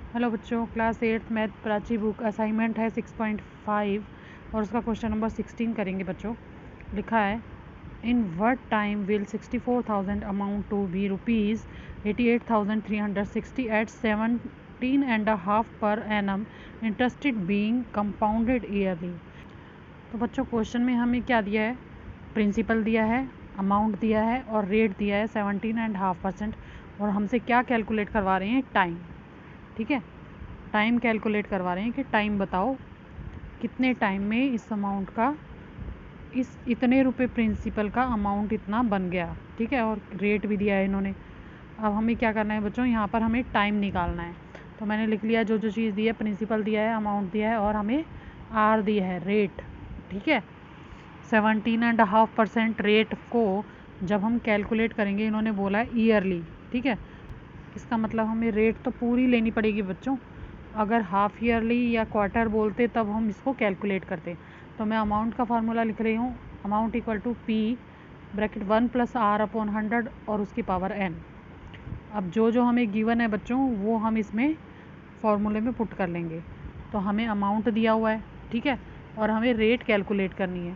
Hello बच्चों, class 8th math Prachi book assignment है 6.5 और उसका क्वेश्चन नंबर 16 करेंगे बच्चों। लिखा है in what time will 64,000 amount to be rupees 88,360 at 17.5 per annum interested being compounded yearly. तो बच्चों क्वेश्चन में हमें क्या दिया है, प्रिंसिपल दिया है, अमाउंट दिया है और रेट दिया है 17.5%। और हमसे क्या कैलकुलेट करवा रहे हैं, टाइम। ठीक है, टाइम कैलकुलेट करवा रहे हैं कि टाइम बताओ कितने टाइम में इस अमाउंट का, इस इतने रुपए प्रिंसिपल का अमाउंट इतना बन गया। ठीक है, और रेट भी दिया है इन्होंने। अब हमें क्या करना है बच्चों, यहाँ पर हमें टाइम निकालना है। तो मैंने लिख लिया जो जो चीज़ दी है, प्रिंसिपल दिया है, अमाउंट दिया है और हमें आर दिया है, रेट। ठीक है, 17.5% रेट को जब हम कैलकुलेट करेंगे, इन्होंने बोला है ईयरली। ठीक है, इसका मतलब हमें रेट तो पूरी लेनी पड़ेगी बच्चों। अगर हाफ ईयरली या क्वार्टर बोलते तब हम इसको कैलकुलेट करते। तो मैं अमाउंट का फार्मूला लिख रही हूँ, amount equal to P bracket 1 + r/100 और उसकी पावर n। अब जो जो हमें गिवन है बच्चों वो हम इसमें फॉर्मूले में पुट कर लेंगे। तो हमें अमाउंट दिया हुआ है, ठीक है, और हमें रेट कैलकुलेट करनी है।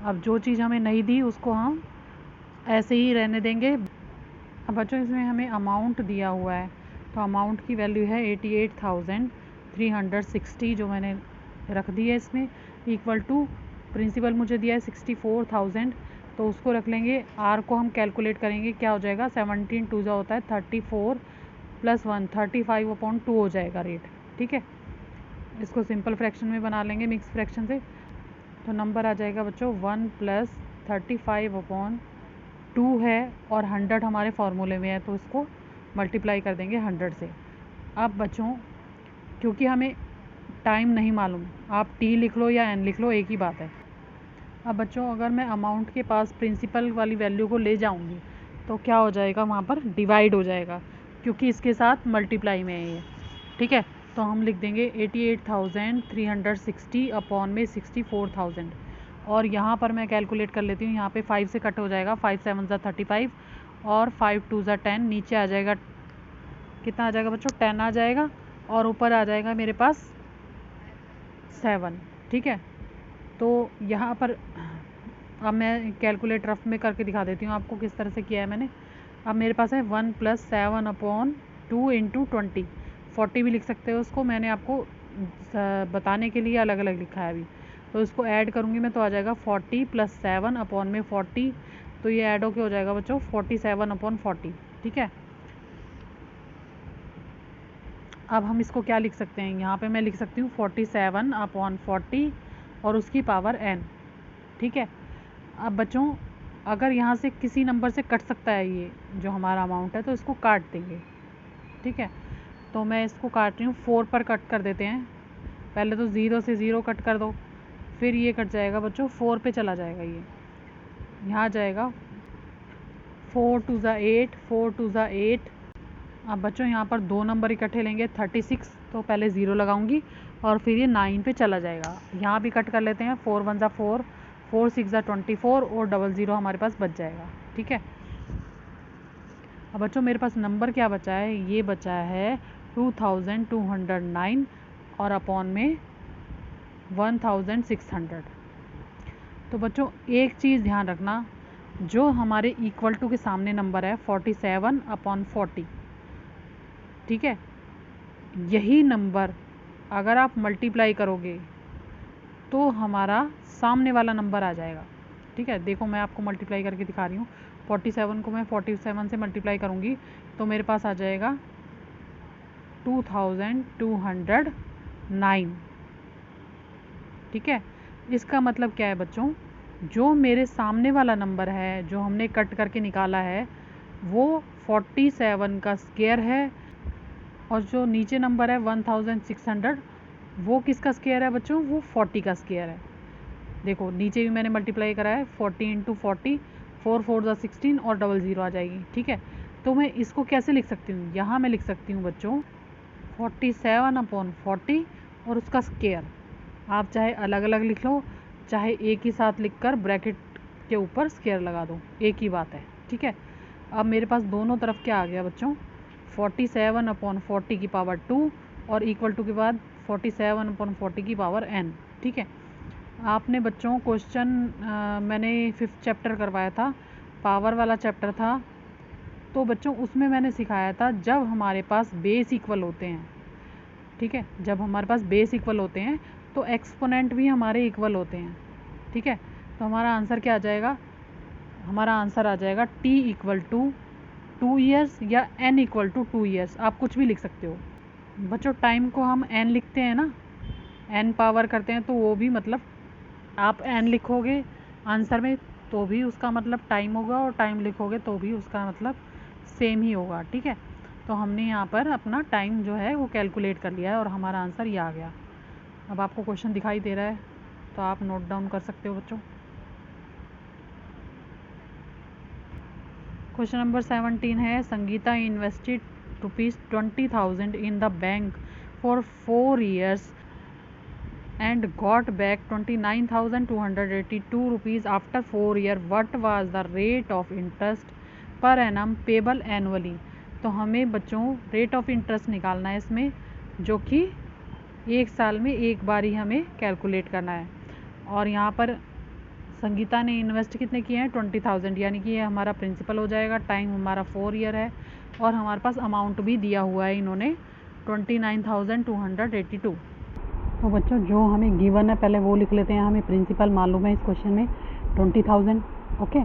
अब जो चीज़ हमें नहीं दी उसको हम ऐसे ही रहने देंगे। अब बच्चों इसमें हमें अमाउंट दिया हुआ है, तो अमाउंट की वैल्यू है 88,360 जो मैंने रख दी है इसमें, इक्वल टू प्रिंसिपल मुझे दिया है 64,000, तो उसको रख लेंगे। आर को हम कैलकुलेट करेंगे, क्या हो जाएगा, 17 2 जा होता है 34 + 1 35/2 हो जाएगा रेट। ठीक है, इसको सिंपल फ्रैक्शन में बना लेंगे मिक्स फ्रैक्शन से। तो नंबर आ जाएगा बच्चों 1 + 35/2 है और 100 हमारे फार्मूले में है, तो इसको मल्टीप्लाई कर देंगे 100 से। अब बच्चों क्योंकि हमें टाइम नहीं मालूम, आप टी लिख लो या एन लिख लो, एक ही बात है। अब बच्चों अगर मैं अमाउंट के पास प्रिंसिपल वाली वैल्यू को ले जाऊंगी तो क्या हो जाएगा, वहाँ पर डिवाइड हो जाएगा क्योंकि इसके साथ मल्टीप्लाई में है ये। ठीक है, तो हम लिख देंगे 88,360 अपॉन में 64,000। और यहाँ पर मैं कैलकुलेट कर लेती हूँ, यहाँ पे 5 से कट हो जाएगा, 5 7 ज़ा 35 और 5 2 ज़ा 10, नीचे आ जाएगा, कितना आ जाएगा बच्चों, 10 आ जाएगा और ऊपर आ जाएगा मेरे पास 7। ठीक है, तो यहाँ पर अब मैं कैलकुलेट रफ में करके दिखा देती हूँ आपको किस तरह से किया है मैंने। अब मेरे पास है 1 + 7/2 × 20, 40 भी लिख सकते हो उसको, मैंने आपको बताने के लिए अलग अलग लिखा है अभी। तो इसको ऐड करूँगी मैं तो आ जाएगा 40 + 7/40, तो ये ऐड होके हो जाएगा बच्चों 47/40। ठीक है, अब हम इसको क्या लिख सकते हैं, यहाँ पे मैं लिख सकती हूँ 47/40 और उसकी पावर n। ठीक है, अब बच्चों अगर यहाँ से किसी नंबर से कट सकता है ये जो हमारा अमाउंट है, तो इसको काट देंगे। ठीक है, तो मैं इसको काट रही हूँ, 4 पर कट कर देते हैं। पहले तो 0 से 0 कट कर दो, फिर ये कट जाएगा बच्चों, 4 पे चला जाएगा, ये यहाँ जाएगा 4 2 ज़ा 8, 4 2 ज़ा 8। अब बच्चों यहाँ पर दो नंबर इकट्ठे लेंगे 36, तो पहले 0 लगाऊंगी और फिर ये 9 पे चला जाएगा। यहाँ भी कट कर लेते हैं, 4 1 ज़ा 4, 4 6 ज़ा 24 और 00 हमारे पास बच जाएगा। ठीक है, अब बच्चों मेरे पास नंबर क्या बचा है, ये बचा है 2209 और अपॉन में 1600। तो बच्चों एक चीज़ ध्यान रखना, जो हमारे इक्वल टू के सामने नंबर है 47/40, ठीक है, यही नंबर अगर आप मल्टीप्लाई करोगे तो हमारा सामने वाला नंबर आ जाएगा। ठीक है, देखो मैं आपको मल्टीप्लाई करके दिखा रही हूँ। 47 को मैं 47 से मल्टीप्लाई करूँगी तो मेरे पास आ जाएगा 2209। ठीक है, इसका मतलब क्या है बच्चों, जो मेरे सामने वाला नंबर है जो हमने कट करके निकाला है वो 47 का स्क्वायर है, और जो नीचे नंबर है 1600 वो किसका स्क्वायर है बच्चों, वो 40 का स्क्वायर है। देखो नीचे भी मैंने मल्टीप्लाई करा है, 40 × 40, 4 4 ज़ा 16 और 00 आ जाएगी। ठीक है, तो मैं इसको कैसे लिख सकती हूँ, यहाँ मैं लिख सकती हूँ बच्चों 47/40 और उसका स्क्वायर। आप चाहे अलग अलग लिख लो, चाहे एक ही साथ लिखकर ब्रैकेट के ऊपर स्क्वायर लगा दो, एक ही बात है। ठीक है, अब मेरे पास दोनों तरफ क्या आ गया बच्चों, 47/40 की पावर 2 और इक्वल टू के बाद 47/40 की पावर n। ठीक है, आपने बच्चों क्वेश्चन मैंने 5th चैप्टर करवाया था, पावर वाला चैप्टर था, तो बच्चों उसमें मैंने सिखाया था जब हमारे पास बेस इक्वल होते हैं, ठीक है, जब हमारे पास बेस इक्वल होते हैं तो एक्सपोनेंट भी हमारे इक्वल होते हैं। ठीक है, तो हमारा आंसर क्या आ जाएगा, हमारा आंसर आ जाएगा t इक्वल टू 2 ईयर्स या n इक्वल टू 2 ईयर्स, आप कुछ भी लिख सकते हो। बच्चों टाइम को हम n लिखते हैं ना, n पावर करते हैं, तो वो भी मतलब आप n लिखोगे आंसर में तो भी उसका मतलब टाइम होगा, और टाइम लिखोगे तो भी उसका मतलब सेम ही होगा। ठीक है, तो हमने यहाँ पर अपना टाइम जो है वो कैलकुलेट कर लिया है और हमारा आंसर ये आ गया। अब आपको क्वेश्चन दिखाई दे रहा है तो आप नोट डाउन कर सकते हो बच्चों। क्वेश्चन नंबर 17 है, Sangeeta invested ₹20,000 in the bank for 4 years and got back ₹29,282 after 4 years. What was the rate of interest per annum payable annually? तो हमें बच्चों रेट ऑफ इंटरेस्ट निकालना है इसमें, जो कि एक साल में एक बार ही हमें कैलकुलेट करना है। और यहाँ पर संगीता ने इन्वेस्ट कितने किए हैं 20,000, यानी कि ये हमारा प्रिंसिपल हो जाएगा, टाइम हमारा 4 ईयर है और हमारे पास अमाउंट भी दिया हुआ है इन्होंने 29,282। तो बच्चों जो हमें गिवन है पहले वो लिख लेते हैं। हमें प्रिंसिपल मालूम है इस क्वेश्चन में 20,000, ओके,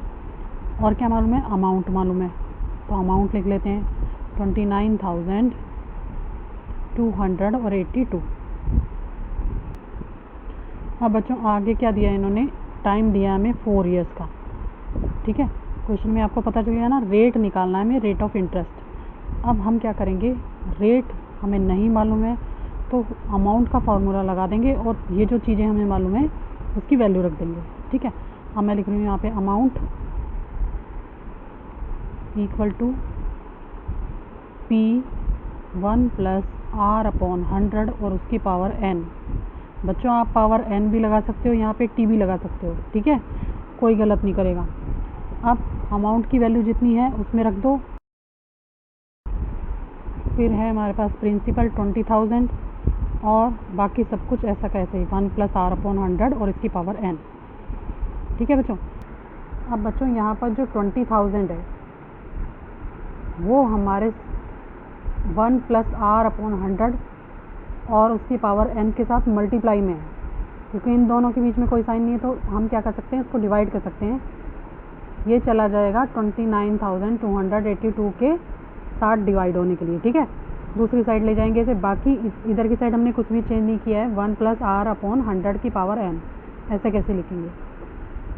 और क्या मालूम है, अमाउंट मालूम है, तो अमाउंट लिख लेते हैं 29,282। अब बच्चों आगे क्या दिया है इन्होंने, टाइम दिया हमें 4 ईयर्स का। ठीक है, क्वेश्चन में आपको पता चल गया ना, रेट निकालना है हमें, रेट ऑफ इंटरेस्ट। अब हम क्या करेंगे, रेट हमें नहीं मालूम है तो अमाउंट का फार्मूला लगा देंगे और ये जो चीज़ें हमें मालूम है उसकी वैल्यू रख देंगे। ठीक है, अब मैं लिख रही हूँ यहाँ पे amount equal to P1 + R/100 और उसकी पावर n। बच्चों आप पावर n भी लगा सकते हो, यहाँ पे t भी लगा सकते हो। ठीक है, कोई गलत नहीं करेगा। अब अमाउंट की वैल्यू जितनी है उसमें रख दो, फिर है हमारे पास प्रिंसिपल 20,000 और बाकी सब कुछ ऐसा कैसे ही 1 + R/100 और इसकी पावर n। ठीक है बच्चों, अब बच्चों यहाँ पर जो 20,000 है वो हमारे 1 + R/100 और उसकी पावर n के साथ मल्टीप्लाई में है, क्योंकि इन दोनों के बीच में कोई साइन नहीं है तो हम क्या कर सकते हैं, इसको डिवाइड कर सकते हैं। ये चला जाएगा 29,282 के साथ डिवाइड होने के लिए। ठीक है, दूसरी साइड ले जाएंगे इसे, बाकी इधर की साइड हमने कुछ भी चेंज नहीं किया है, 1 + R/100 की पावर n, ऐसे कैसे लिखेंगे।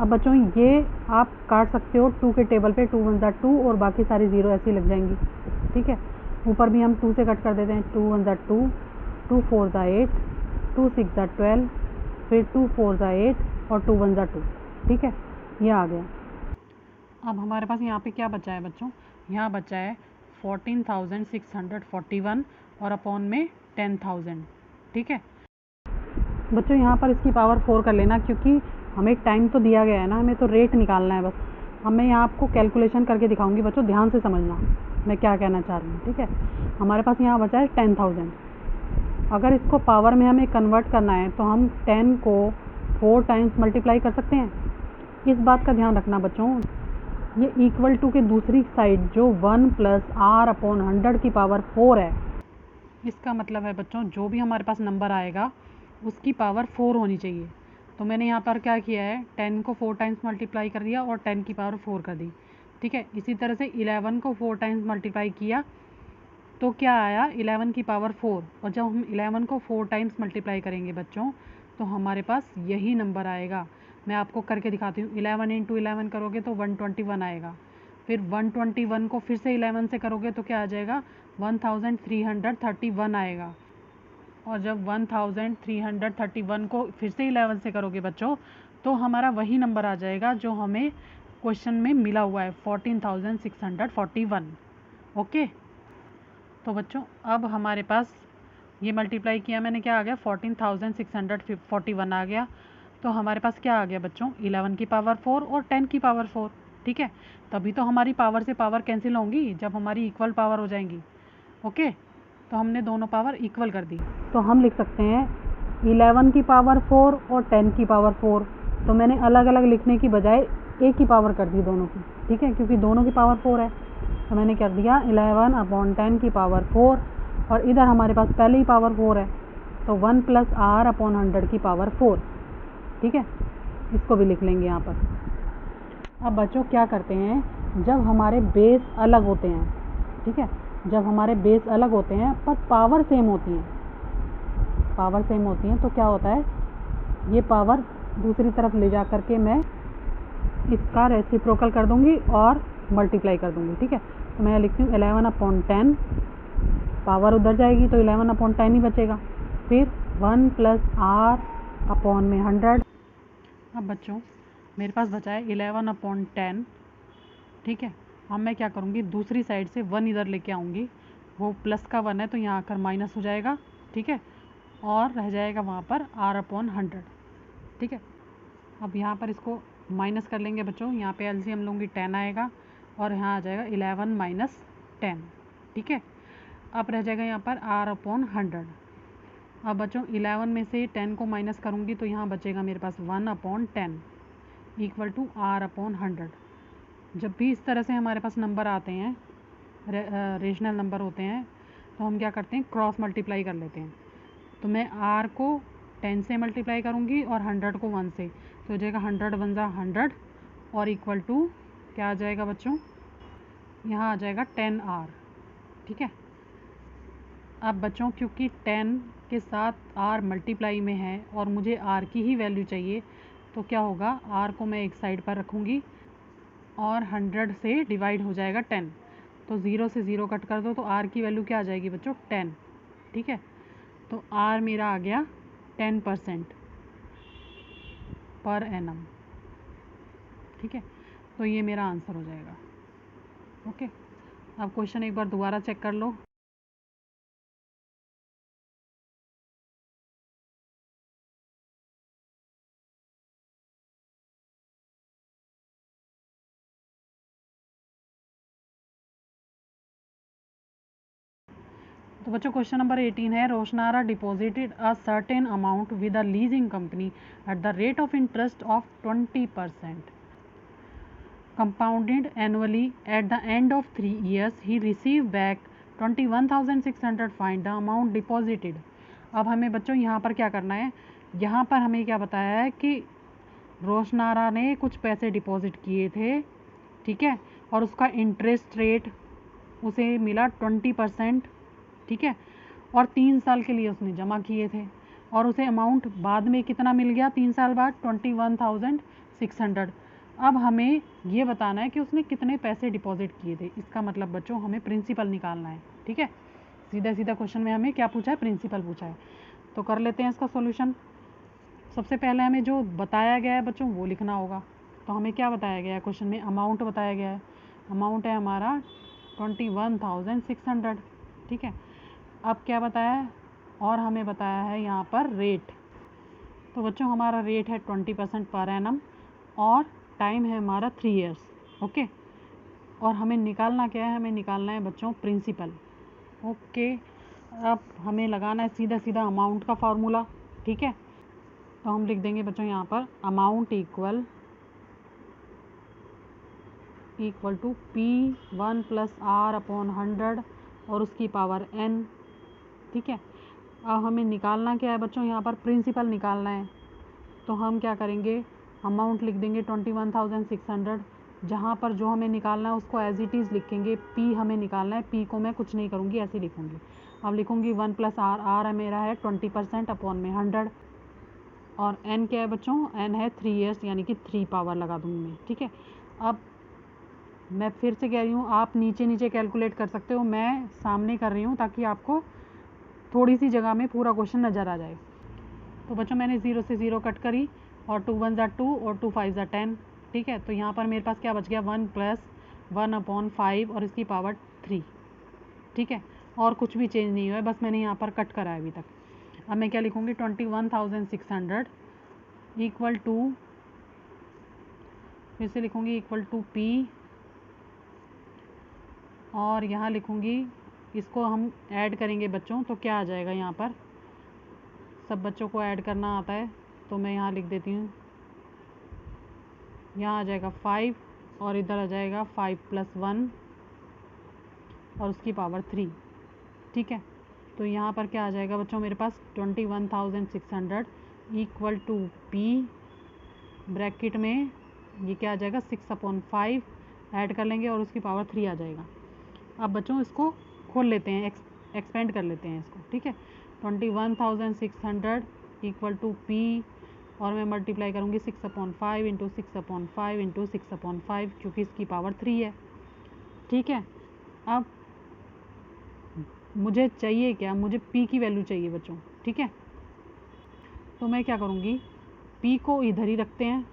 अब बच्चों ये आप काट सकते हो 2 के टेबल पे, 2 × 2 और बाकी सारी ज़ीरो ऐसी लग जाएंगी। ठीक है, ऊपर भी हम 2 से कट कर देते हैं, 2 × 2, 2 × 4 = 8, 2 × 6 = 12, फिर 2 × 4 = 8 और 2 × 1 = 2। ठीक है, ये आ गया। अब हमारे पास यहाँ पे क्या बचा है बच्चों, यहाँ बचा है 14,641 और अपॉन में 10,000। ठीक है बच्चों, यहाँ पर इसकी पावर 4 कर लेना, क्योंकि हमें टाइम तो दिया गया है ना, हमें तो रेट निकालना है बस। अब मैं यहाँ आपको कैलकुलेशन करके दिखाऊंगी बच्चों, ध्यान से समझना मैं क्या कहना चाह रही हूँ। ठीक है, हमारे पास यहाँ बचा है 10,000। अगर इसको पावर में हमें कन्वर्ट करना है तो हम 10 को 4 टाइम्स मल्टीप्लाई कर सकते हैं। इस बात का ध्यान रखना बच्चों, ये इक्वल टू के दूसरी साइड जो 1 + R/100 की पावर 4 है, इसका मतलब है बच्चों जो भी हमारे पास नंबर आएगा उसकी पावर 4 होनी चाहिए। तो मैंने यहाँ पर क्या किया है, 10 को 4 टाइम्स मल्टीप्लाई कर दिया और 10 की पावर 4 कर दी। ठीक है, इसी तरह से 11 को 4 टाइम्स मल्टीप्लाई किया तो क्या आया, 11 की पावर 4। और जब हम 11 को 4 टाइम्स मल्टीप्लाई करेंगे बच्चों तो हमारे पास यही नंबर आएगा। मैं आपको करके दिखाती हूँ, 11 × 11 करोगे तो 121 आएगा, फिर 121 को फिर से 11 से करोगे तो क्या आ जाएगा, 1331 आएगा। और जब 1331 को फिर से 11 से करोगे बच्चों तो हमारा वही नंबर आ जाएगा जो हमें क्वेश्चन में मिला हुआ है, 14,641। ओके, तो बच्चों अब हमारे पास ये मल्टीप्लाई किया मैंने, क्या आ गया, 14,641 आ गया। तो हमारे पास क्या आ गया बच्चों, 11 की पावर 4 और 10 की पावर 4। ठीक है, तभी तो हमारी पावर से पावर कैंसिल होंगी जब हमारी इक्वल पावर हो जाएंगी। ओके, तो हमने दोनों पावर इक्वल कर दी। तो हम लिख सकते हैं 11 की पावर 4 और 10 की पावर 4। तो मैंने अलग अलग लिखने की बजाय एक ही पावर कर दी दोनों की, ठीक है, क्योंकि दोनों की पावर 4 है। तो मैंने कर दिया 11/10 की पावर 4, और इधर हमारे पास पहले ही पावर 4 है, तो 1 + r/100 की पावर 4, ठीक है। इसको भी लिख लेंगे यहाँ पर। अब बच्चों क्या करते हैं, जब हमारे बेस अलग होते हैं, ठीक है, जब हमारे बेस अलग होते हैं पर पावर सेम होती है, पावर सेम होती है, तो क्या होता है, ये पावर दूसरी तरफ ले जा करके मैं इसका रेसिप्रोकल कर दूंगी और मल्टीप्लाई कर दूंगी, ठीक है। तो मैं लिखती हूँ 11/10, पावर उधर जाएगी तो 11/10 ही बचेगा, फिर 1 + r/100। अब बच्चों मेरे पास बचा है 11/10, ठीक है। अब मैं क्या करूँगी, दूसरी साइड से 1 इधर लेके आऊँगी, वो प्लस का 1 है तो यहाँ आकर माइनस हो जाएगा, ठीक है, और रह जाएगा वहाँ पर r/100, ठीक है। अब यहाँ पर इसको माइनस कर लेंगे बच्चों, यहाँ पे एलसीएम लूँगी 10 आएगा, और यहाँ आ जाएगा 11 - 10, ठीक है। अब रह जाएगा यहाँ पर r/100। अब बच्चों 11 में से 10 को माइनस करूँगी तो यहाँ बचेगा मेरे पास 1/10 इक्वल टू r/100। जब भी इस तरह से हमारे पास नंबर आते हैं, रेशनल नंबर होते हैं, तो हम क्या करते हैं, क्रॉस मल्टीप्लाई कर लेते हैं। तो मैं r को 10 से मल्टीप्लाई करूँगी और 100 को 1 से, तो हो जाएगा 100 × 100 और इक्वल टू क्या आ जाएगा बच्चों, यहाँ आ जाएगा 10r, ठीक है। अब बच्चों क्योंकि 10 के साथ r मल्टीप्लाई में है और मुझे r की ही वैल्यू चाहिए, तो क्या होगा, r को मैं एक साइड पर रखूँगी और 100 से डिवाइड हो जाएगा 10, तो 0 से 0 कट कर दो तो r की वैल्यू क्या आ जाएगी बच्चों, 10, ठीक है। तो r मेरा आ गया 10% पर एनम, ठीक है। तो ये मेरा आंसर हो जाएगा, ओके। अब क्वेश्चन एक बार दोबारा चेक कर लो। तो बच्चों क्वेश्चन नंबर 18 है, Roshanara deposited a certain amount with a leasing company at the rate of interest of 20% compounded annually. At the end of 3 years he received back 21,600. find the amount deposited। अब हमें बच्चों यहाँ पर क्या करना है, यहाँ पर हमें क्या बताया है कि रोशनारा ने कुछ पैसे डिपॉजिट किए थे, ठीक है, और उसका इंटरेस्ट रेट उसे मिला 20%, ठीक है, और 3 साल के लिए उसने जमा किए थे, और उसे अमाउंट बाद में कितना मिल गया 3 साल बाद, 21,600। अब हमें ये बताना है कि उसने कितने पैसे डिपॉजिट किए थे। इसका मतलब बच्चों हमें प्रिंसिपल निकालना है, ठीक है। सीधा सीधा क्वेश्चन में हमें क्या पूछा है, प्रिंसिपल पूछा है। तो कर लेते हैं इसका सॉल्यूशन। सबसे पहले हमें जो बताया गया है बच्चों वो लिखना होगा। तो हमें क्या बताया गया है क्वेश्चन में, अमाउंट बताया गया है, अमाउंट है हमारा 21,600, ठीक है। अब क्या बताया है, और हमें बताया है यहाँ पर रेट। तो बच्चों हमारा रेट है 20% पर एनम, और टाइम है हमारा 3 ईयर्स, ओके। और हमें निकालना क्या है, हमें निकालना है बच्चों प्रिंसिपल, ओके। अब हमें लगाना है सीधा सीधा अमाउंट का फार्मूला, ठीक है। तो हम लिख देंगे बच्चों यहाँ पर amount equal to P1 + r/100 और उसकी पावर n, ठीक है। अब हमें निकालना क्या है बच्चों, यहाँ पर प्रिंसिपल निकालना है। तो हम क्या करेंगे, अमाउंट लिख देंगे 21,600, जहाँ पर जो हमें निकालना है उसको एज इट इज़ लिखेंगे। पी हमें निकालना है, पी को मैं कुछ नहीं करूँगी, ऐसे लिखूँगी। अब लिखूँगी 1 + r, r मेरा है 20% अपॉन में 100, और n क्या है बच्चों, n है 3 ईयर्स, यानी कि 3 पावर लगा दूँगी मैं, ठीक है। अब मैं फिर से कह रही हूँ, आप नीचे नीचे कैलकुलेट कर सकते हो, मैं सामने कर रही हूँ ताकि आपको थोड़ी सी जगह में पूरा क्वेश्चन नज़र आ जाए। तो बच्चों मैंने 0 से 0 कट करी, और 2 1 = 2 और 2 5 = 10, ठीक है। तो यहाँ पर मेरे पास क्या बच गया, 1 + 1/5 और इसकी पावर 3, ठीक है। और कुछ भी चेंज नहीं हुआ है, बस मैंने यहाँ पर कट करा है अभी तक। अब मैं क्या लिखूँगी, 21,600 इक्वल टू, फिर से लिखूँगी इक्वल टू P, और यहाँ लिखूँगी इसको हम ऐड करेंगे बच्चों तो क्या आ जाएगा, यहाँ पर सब बच्चों को ऐड करना आता है तो मैं यहाँ लिख देती हूँ। यहाँ आ जाएगा 5 और इधर आ जाएगा 5 + 1 और उसकी पावर 3। ठीक है, तो यहाँ पर क्या आ जाएगा बच्चों मेरे पास 21,600 इक्वल टू P ब्रैकेट में ये क्या आ जाएगा 6/5 ऐड कर लेंगे और उसकी पावर 3 आ जाएगा। अब बच्चों इसको खोल लेते हैं, एक्सपेंड कर लेते हैं इसको। ठीक है, 21,600 इक्वल टू P और मैं मल्टीप्लाई करूँगी 6/5 इंटू 6/5 इंटू 6/5 क्योंकि इसकी पावर 3 है। ठीक है, अब मुझे चाहिए क्या, मुझे P की वैल्यू चाहिए बच्चों। ठीक है, तो मैं क्या करूँगी, P को इधर ही रखते हैं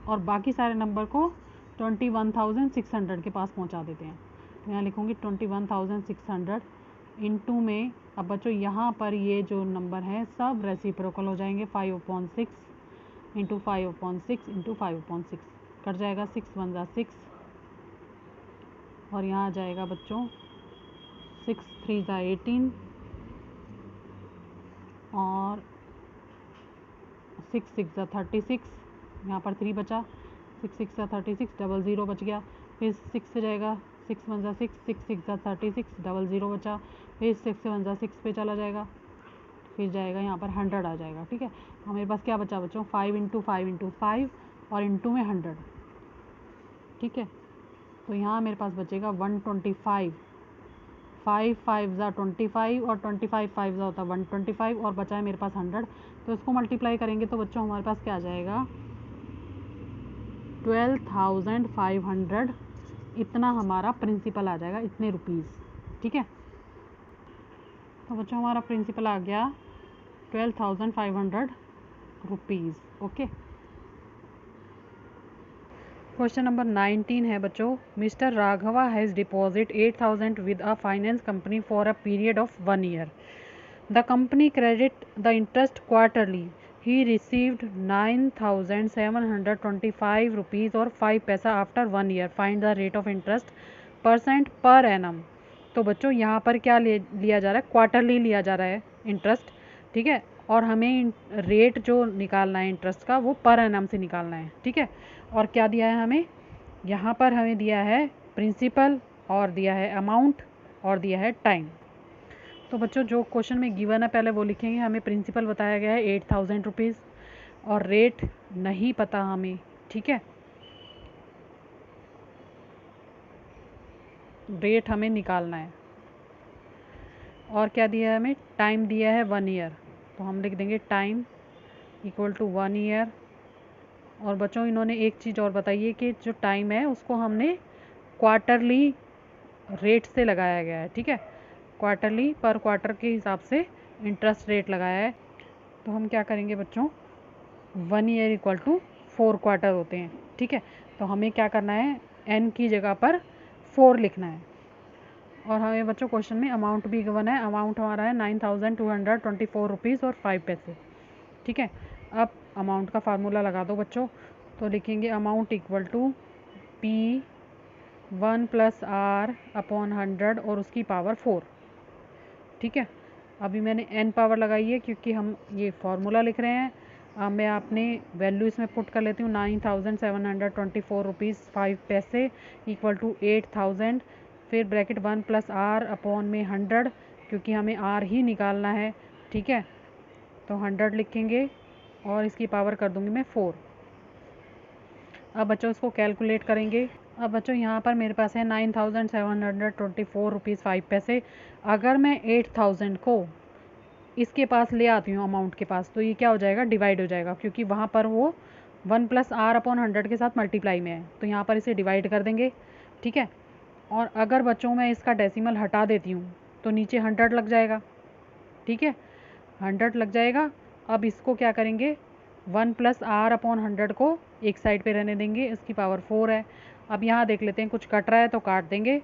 और बाकी सारे नंबर को 21,600 के पास पहुँचा देते हैं। तो यहाँ लिखूँगी 21,600 इंटू में, अब बच्चों यहाँ पर ये जो नंबर हैं सब रेसिप्रोकल हो जाएंगे, 5/6 इंटू 5/6 इंटू 5/6 कट जाएगा, 6 1 ज़ा 6 और यहाँ आ जाएगा बच्चों 6 3 ज़ा 18 और 6 6 ज़ा 36, यहाँ पर 3 बचा, 6 6 ज़ा 36 00 बच गया, फिर 6 से जाएगा 6 1 ज़ा 6 6 6 ज़ा 36 00 बचा, फिर 6 1 ज़ा 6 पे चला जाएगा, फिर जाएगा यहाँ पर 100 आ जाएगा। ठीक है, हमारे पास क्या बचा बच्चों 5 इंटू 5 इंटू 5 और इंटू में 100। ठीक है, तो यहाँ मेरे पास बचेगा 125, 5 5 ज़ा 25 और 25 5 ज़ा होता है 125 और बचा है मेरे पास 100। तो इसको मल्टीप्लाई करेंगे तो बच्चों हमारे पास क्या आ जाएगा 12,500, इतना हमारा प्रिंसिपल आ जाएगा, इतने रुपीज़। ठीक है, तो बच्चों हमारा प्रिंसिपल आ गया 12,500 रुपीज़। ओके, क्वेश्चन नंबर 19 है बच्चों, mister Raghava has deposit 8,000 with a finance company for a period of 1 year. The company credit the interest quarterly. He received 9,725 rupees और 5 paisa after 1 year. Find the rate of interest % per annum. तो बच्चों यहाँ पर क्या लिया जा रहा है, क्वार्टरली लिया जा रहा है इंटरेस्ट। ठीक है, और हमें रेट जो निकालना है इंटरेस्ट का वो पर एनम से निकालना है। ठीक है, और क्या दिया है हमें, यहाँ पर हमें दिया है प्रिंसिपल और दिया है अमाउंट और दिया है टाइम। तो बच्चों जो क्वेश्चन में गिवन है पहले वो लिखेंगे। हमें प्रिंसिपल बताया गया है 8,000 रुपीज़ और रेट नहीं पता हमें। ठीक है, रेट हमें निकालना है और क्या दिया है हमें, टाइम दिया है 1 ईयर। तो हम लिख देंगे टाइम इक्वल टू 1 ईयर। और बच्चों इन्होंने एक चीज़ और बताई है कि जो टाइम है उसको हमने क्वार्टरली रेट से लगाया गया है। ठीक है, क्वार्टरली पर क्वार्टर के हिसाब से इंटरेस्ट रेट लगाया है। तो हम क्या करेंगे बच्चों, 1 ईयर इक्वल टू 4 क्वार्टर होते हैं। ठीक है, तो हमें क्या करना है, n की जगह पर 4 लिखना है। और हमें बच्चों क्वेश्चन में अमाउंट भी गिवन है, अमाउंट हमारा है 9,224 रुपीज़ और 5 पैसे। ठीक है, अब अमाउंट का फार्मूला लगा दो बच्चों। तो लिखेंगे amount equal to P1 + R/100 और उसकी पावर 4। ठीक है, अभी मैंने n पावर लगाई है क्योंकि हम ये फार्मूला लिख रहे हैं। मैं अपने वैल्यू इसमें पुट कर लेती हूँ, 9,724 रुपीज़ 5 पैसे इक्वल टू 8,000, फिर ब्रैकेट 1 + R/100 क्योंकि हमें R ही निकालना है। ठीक है, तो 100 लिखेंगे और इसकी पावर कर दूँगी मैं 4। अब बच्चों इसको कैलकुलेट करेंगे। अब बच्चों यहाँ पर मेरे पास है 9,724 रुपीज़ 5 पैसे। अगर मैं 8,000 को इसके पास ले आती हूँ अमाउंट के पास, तो ये क्या हो जाएगा, डिवाइड हो जाएगा क्योंकि वहाँ पर वो 1 + R/100 के साथ मल्टीप्लाई में है। तो यहाँ पर इसे डिवाइड कर देंगे। ठीक है, और अगर बच्चों मैं इसका डेसिमल हटा देती हूँ तो नीचे 100 लग जाएगा। ठीक है, 100 लग जाएगा। अब इसको क्या करेंगे, 1 + R/100 को एक साइड पे रहने देंगे, इसकी पावर 4 है। अब यहाँ देख लेते हैं कुछ कट रहा है तो काट देंगे।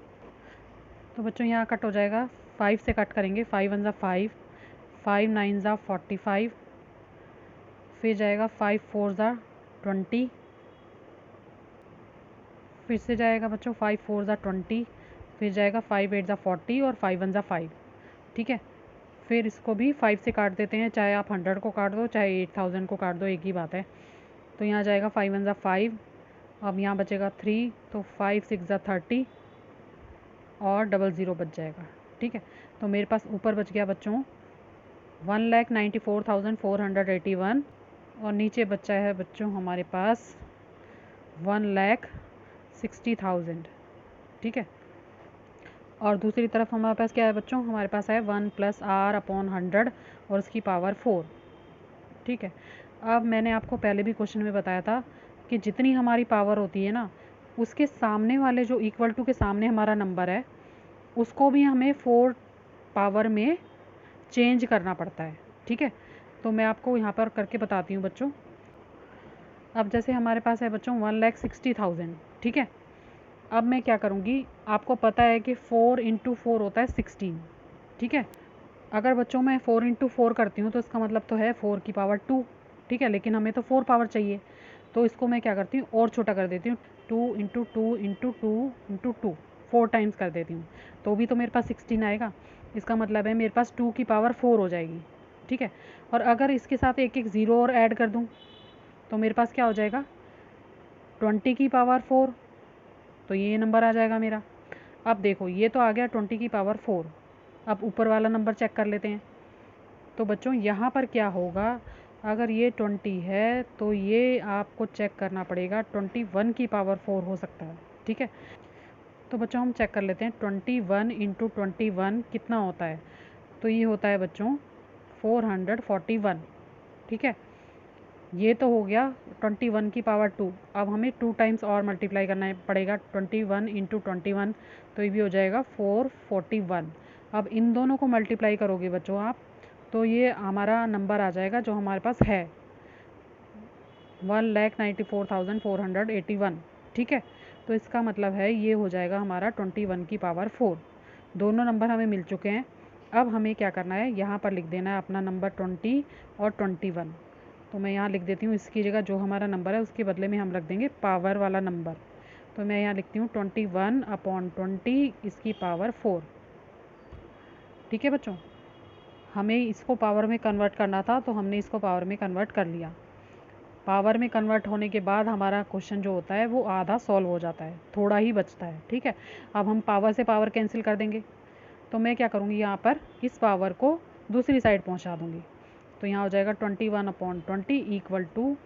तो बच्चों यहाँ कट हो जाएगा, 5 से कट करेंगे, 5 1 ज़ा 5, 5 9 ज़ा 45, फिर जाएगा 5 4 ज़ा 20, फिर से जाएगा बच्चों 5 4 ज़ा 20, तो ये जाएगा 5 8 ज़ा 40 और 5 1 ज़ा 5, ठीक है। फिर इसको भी 5 से काट देते हैं, चाहे आप 100 को काट दो चाहे 8000 को काट दो, एक ही बात है। तो यहाँ जाएगा 5 1 ज़ा 5, अब यहाँ बचेगा 3, तो 5 6 ज़ा 30 और 00 बच जाएगा, ठीक है। तो मेरे पास ऊपर बच गया बच्चों 1,94,481 और नीचे बचा है बच्चों हमारे पास 1,60,000, ठीक है। और दूसरी तरफ हमारे पास क्या है बच्चों, हमारे पास है 1 + r/100 और उसकी पावर 4, ठीक है। अब मैंने आपको पहले भी क्वेश्चन में बताया था कि जितनी हमारी पावर होती है ना, उसके सामने वाले जो इक्वल टू के सामने हमारा नंबर है उसको भी हमें 4 पावर में चेंज करना पड़ता है, ठीक है। तो मैं आपको यहाँ पर करके बताती हूँ बच्चों। अब जैसे हमारे पास है बच्चों 1,60,000, ठीक है। अब मैं क्या करूँगी, आपको पता है कि 4 × 4 होता है 16, ठीक है। अगर बच्चों मैं 4 × 4 करती हूँ तो इसका मतलब तो है 4 की पावर 2, ठीक है। लेकिन हमें तो 4 पावर चाहिए, तो इसको मैं क्या करती हूँ और छोटा कर देती हूँ, 2 × 2 × 2 × 2, 4 टाइम्स कर देती हूँ, तो भी तो मेरे पास 16 आएगा। इसका मतलब है मेरे पास 2 की पावर 4 हो जाएगी, ठीक है। और अगर इसके साथ एक एक ज़ीरो और ऐड कर दूँ तो मेरे पास क्या हो जाएगा 20 की पावर 4, तो ये नंबर आ जाएगा मेरा। अब देखो ये तो आ गया 20 की पावर 4, अब ऊपर वाला नंबर चेक कर लेते हैं। तो बच्चों यहाँ पर क्या होगा, अगर ये 20 है तो ये आपको चेक करना पड़ेगा 21 की पावर 4 हो सकता है, ठीक है। तो बच्चों हम चेक कर लेते हैं 21 × 21 कितना होता है, तो ये होता है बच्चों 441, ठीक है। ये तो हो गया 21 की पावर 2, अब हमें 2 टाइम्स और मल्टीप्लाई करना पड़ेगा 21 × 21, तो ये भी हो जाएगा 441। अब इन दोनों को मल्टीप्लाई करोगे बच्चों आप, तो ये हमारा नंबर आ जाएगा जो हमारे पास है 1,94,481, ठीक है। तो इसका मतलब है ये हो जाएगा हमारा 21 की पावर 4। दोनों नंबर हमें मिल चुके हैं। अब हमें क्या करना है, यहाँ पर लिख देना है अपना नंबर 20 और 21। तो मैं यहाँ लिख देती हूँ, इसकी जगह जो हमारा नंबर है उसके बदले में हम रख देंगे पावर वाला नंबर। तो मैं यहाँ लिखती हूँ 21/20 इसकी पावर 4, ठीक है बच्चों। हमें इसको पावर में कन्वर्ट करना था तो हमने इसको पावर में कन्वर्ट कर लिया। पावर में कन्वर्ट होने के बाद हमारा क्वेश्चन जो होता है वो आधा सॉल्व हो जाता है, थोड़ा ही बचता है, ठीक है। अब हम पावर से पावर कैंसिल कर देंगे, तो मैं क्या करूँगी यहाँ पर इस पावर को दूसरी साइड पहुँचा दूँगी। तो यहाँ हो जाएगा 21/20 इक्वल टू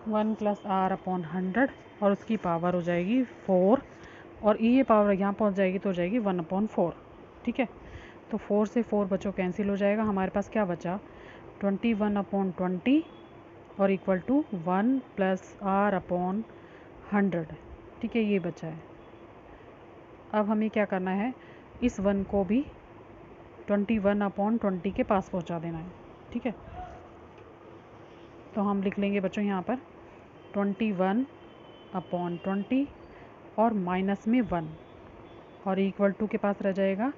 1 + r/100 और उसकी पावर हो जाएगी 4, और ये पावर यहाँ पहुँच जाएगी तो हो जाएगी 1/4, ठीक है। तो 4 से 4 बच्चों कैंसिल हो जाएगा, हमारे पास क्या बचा 21/20 और इक्वल टू 1 + r/100, ठीक है, ये बचा है। अब हमें क्या करना है, इस 1 को भी 21/20 के पास पहुंचा देना है, ठीक है। तो हम लिख लेंगे बच्चों यहाँ पर 21/20 और माइनस में 1 और इक्वल टू के पास रह जाएगा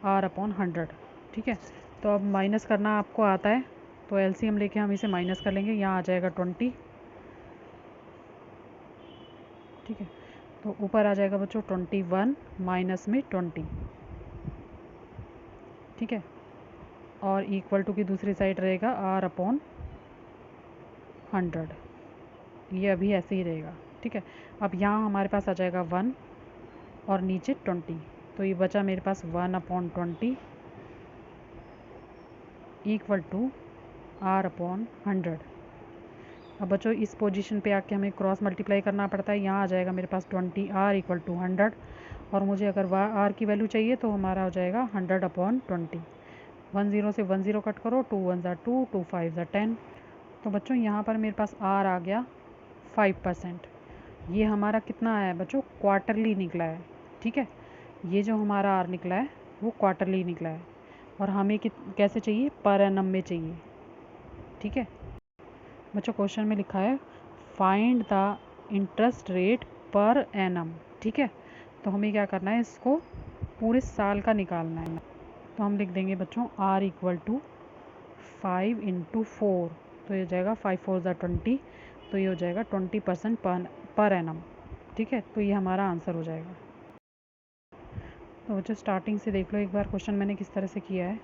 r/100, ठीक है। तो अब माइनस करना आपको आता है तो एलसीएम लेके हम इसे माइनस कर लेंगे, यहाँ आ जाएगा 20, ठीक है। तो ऊपर आ जाएगा बच्चों 21 माइनस में 20, ठीक है। और इक्वल टू की दूसरी साइड रहेगा r/100, ये अभी ऐसे ही रहेगा, ठीक है। अब यहाँ हमारे पास आ जाएगा 1 और नीचे 20, तो ये बचा मेरे पास 1/20 इक्वल टू r/100। अब बच्चों इस पोजीशन पे आके हमें क्रॉस मल्टीप्लाई करना पड़ता है, यहाँ आ जाएगा मेरे पास 20r इक्वल टू 100, और मुझे अगर r की वैल्यू चाहिए तो हमारा हो जाएगा 100/20। 10 से 10 कट करो, 2 1 ज़ा 2, 2 5 ज़ा 10। तो बच्चों यहाँ पर मेरे पास r आ गया 5%। ये हमारा कितना है बच्चों, क्वार्टरली निकला है, ठीक है। ये जो हमारा r निकला है वो क्वार्टरली निकला है, और हमें कैसे चाहिए, पर एनम में चाहिए, ठीक है। बच्चों क्वेश्चन में लिखा है find the interest rate per annum, ठीक है। तो हमें क्या करना है, इसको पूरे साल का निकालना है। तो हम लिख देंगे बच्चों r इक्वल टू 5 × 4, तो ये हो जाएगा 5 4 ज़ा 20, तो ये हो जाएगा 20% पर एनम, ठीक है। तो ये हमारा आंसर हो जाएगा। तो बच्चों स्टार्टिंग से देख लो एक बार क्वेश्चन मैंने किस तरह से किया है।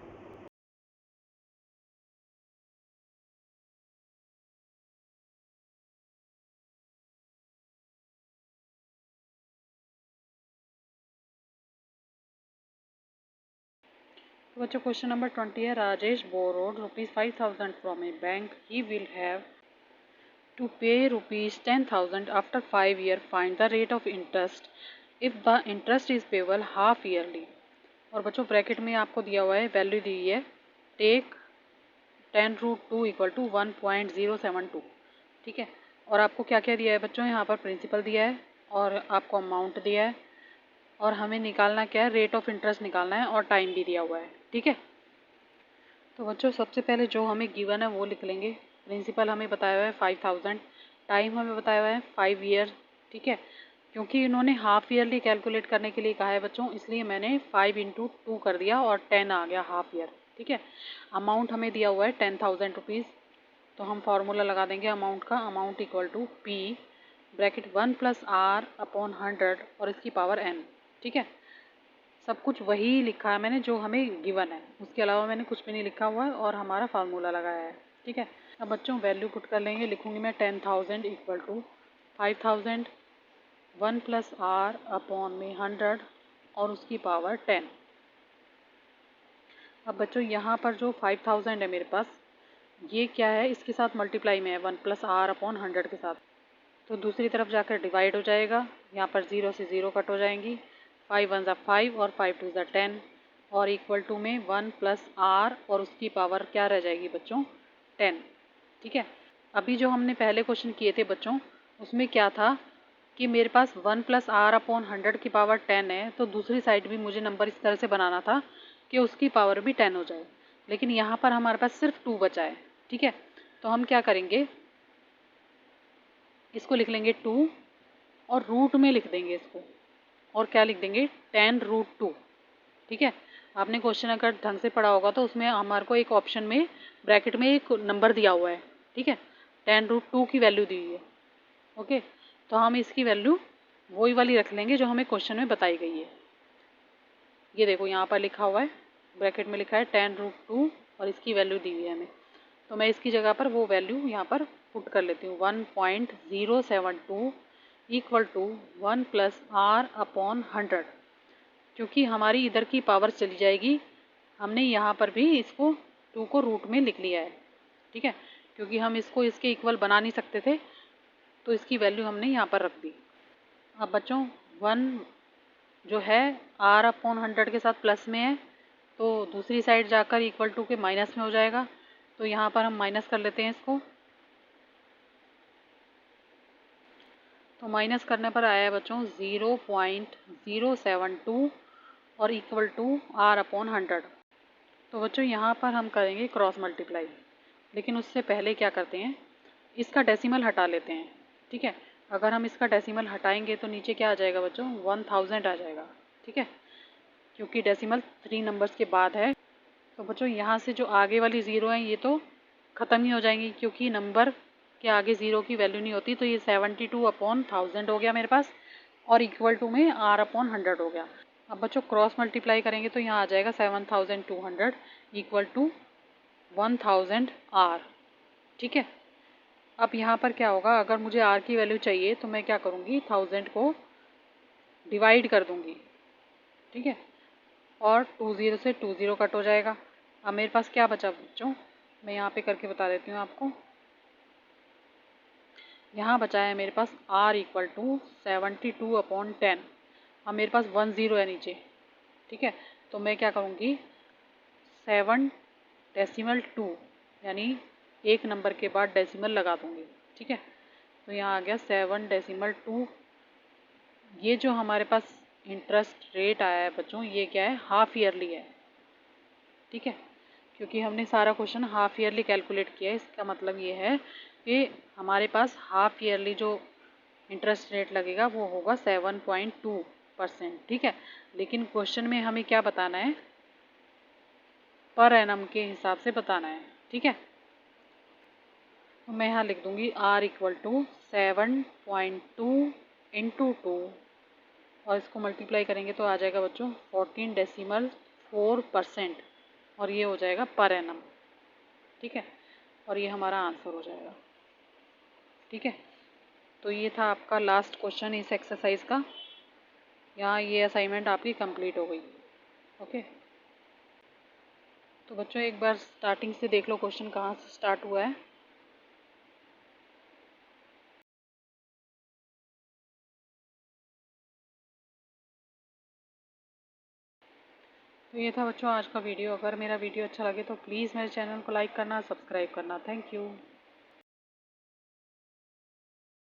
तो बच्चों क्वेश्चन नंबर 20 है, Rajesh borrowed ₹5,000 from A bank, he will have to pay ₹10,000 after 5 years. Find the rate of interest if the interest is payable half yearly. और बच्चों ब्रैकेट में आपको दिया हुआ है, वैल्यू दी है टेक 10√2 इक्वल टू 1.072। ठीक है, और आपको क्या क्या दिया है बच्चों, यहाँ पर प्रिंसिपल दिया है और आपको अमाउंट दिया है और हमें निकालना क्या है, रेट ऑफ इंटरेस्ट निकालना है और टाइम भी दिया हुआ है। ठीक है, तो बच्चों सबसे पहले जो हमें गिवन है वो लिख लेंगे। प्रिंसिपल हमें बताया हुआ है 5,000, टाइम हमें बताया हुआ है 5 ईयर। ठीक है, क्योंकि इन्होंने हाफ ईयरली कैलकुलेट करने के लिए कहा है बच्चों, इसलिए मैंने 5 × 2 कर दिया और 10 आ गया हाफ ईयर। ठीक है, अमाउंट हमें दिया हुआ है 10,000 रुपीज़, तो हम फार्मूला लगा देंगे अमाउंट का, amount equal to P bracket 1 + R/100 और इसकी पावर n। ठीक है, सब कुछ वही लिखा है मैंने जो हमें गिवन है, उसके अलावा मैंने कुछ भी नहीं लिखा हुआ है और हमारा फार्मूला लगाया है। ठीक है, अब बच्चों वैल्यू पुट कर लेंगे, लिखूंगी मैं 10,000 इक्वल टू 5,000 1 + R/100 और उसकी पावर 10। अब बच्चों यहाँ पर जो 5,000 है मेरे पास, ये क्या है, इसके साथ मल्टीप्लाई में है 1 + R/100 के साथ, तो दूसरी तरफ जाकर डिवाइड हो जाएगा। यहाँ पर 0 से 0 कट हो जाएंगी, 5 1 = 5 और 5 2 = 10 और इक्वल टू में 1 + R और उसकी पावर क्या रह जाएगी बच्चों, 10। ठीक है, अभी जो हमने पहले क्वेश्चन किए थे बच्चों, उसमें क्या था कि मेरे पास 1 + R/100 की पावर 10 है, तो दूसरी साइड भी मुझे नंबर इस तरह से बनाना था कि उसकी पावर भी 10 हो जाए, लेकिन यहाँ पर हमारे पास सिर्फ 2 बचा है। ठीक है, तो हम क्या करेंगे, इसको लिख लेंगे 2 और रूट में लिख देंगे इसको, और क्या लिख देंगे 10√2। ठीक है, आपने क्वेश्चन अगर ढंग से पढ़ा होगा तो उसमें हमारे को एक ऑप्शन में ब्रैकेट में एक नंबर दिया हुआ है। ठीक है, 10√2 की वैल्यू दी हुई है। ओके, तो हम इसकी वैल्यू वही वाली रख लेंगे जो हमें क्वेश्चन में बताई गई है। ये देखो यहाँ पर लिखा हुआ है, ब्रैकेट में लिखा है 10√2 और इसकी वैल्यू दी हुई है हमें, तो मैं इसकी जगह पर वो वैल्यू यहाँ पर पुट कर लेती हूँ, 1.072 इक्वल टू 1 + R/100, क्योंकि हमारी इधर की पावर चली जाएगी, हमने यहाँ पर भी इसको 2 को रूट में लिख लिया है। ठीक है, क्योंकि हम इसको इसके इक्वल बना नहीं सकते थे, तो इसकी वैल्यू हमने यहाँ पर रख दी। अब बच्चों 1 जो है R/100 के साथ प्लस में है, तो दूसरी साइड जाकर इक्वल टू के माइनस में हो जाएगा, तो यहाँ पर हम माइनस कर लेते हैं इसको, तो माइनस करने पर आया है बच्चों 0.072 और इक्वल टू R/100। तो बच्चों यहाँ पर हम करेंगे क्रॉस मल्टीप्लाई, लेकिन उससे पहले क्या करते हैं, इसका डेसिमल हटा लेते हैं। ठीक है, अगर हम इसका डेसिमल हटाएंगे तो नीचे क्या आ जाएगा बच्चों, 1000 आ जाएगा। ठीक है, क्योंकि डेसिमल 3 नंबर्स के बाद है, तो बच्चों यहाँ से जो आगे वाली 0 है ये तो ख़त्म ही हो जाएंगी, क्योंकि नंबर के आगे 0 की वैल्यू नहीं होती, तो ये 72/1000 हो गया मेरे पास और इक्वल टू में R/100 हो गया। अब बच्चों क्रॉस मल्टीप्लाई करेंगे तो यहाँ आ जाएगा 7200 इक्वल टू 1000 R। ठीक है, अब यहाँ पर क्या होगा, अगर मुझे R की वैल्यू चाहिए तो मैं क्या करूँगी, 1000 को डिवाइड कर दूँगी। ठीक है, और 20 से 20 कट हो जाएगा। अब मेरे पास क्या बचा बच्चों, मैं यहाँ पे करके बता देती हूँ आपको। यहाँ बचा है मेरे पास R इक्वल टू 72/10। अब मेरे पास 10 है नीचे। ठीक है, तो मैं क्या करूँगी, 7.2 यानी एक नंबर के बाद डेसिमल लगा दूँगी। ठीक है, तो यहाँ आ गया 7.2। ये जो हमारे पास इंटरेस्ट रेट आया है बच्चों, ये क्या है, हाफ ईयरली है। ठीक है, क्योंकि हमने सारा क्वेश्चन हाफ ईयरली कैलकुलेट किया है, इसका मतलब ये है कि हमारे पास हाफ ईयरली जो इंटरेस्ट रेट लगेगा वो होगा 7.2%। ठीक है, लेकिन क्वेश्चन में हमें क्या बताना है, पर एनम के हिसाब से बताना है। ठीक है, तो मैं यहाँ लिख दूंगी R इक्वल टू 7.2 × 2 और इसको मल्टीप्लाई करेंगे तो आ जाएगा बच्चों 14.4%, और ये हो जाएगा पर एनम। ठीक है, और ये हमारा आंसर हो जाएगा। ठीक है, तो ये था आपका लास्ट क्वेश्चन इस एक्सरसाइज का। यहाँ ये असाइनमेंट आपकी कंप्लीट हो गई। ओके, तो बच्चों एक बार स्टार्टिंग से देख लो क्वेश्चन कहाँ से स्टार्ट हुआ है। तो ये था बच्चों आज का वीडियो। अगर मेरा वीडियो अच्छा लगे तो प्लीज़ मेरे चैनल को लाइक करना, सब्सक्राइब करना। Thank you.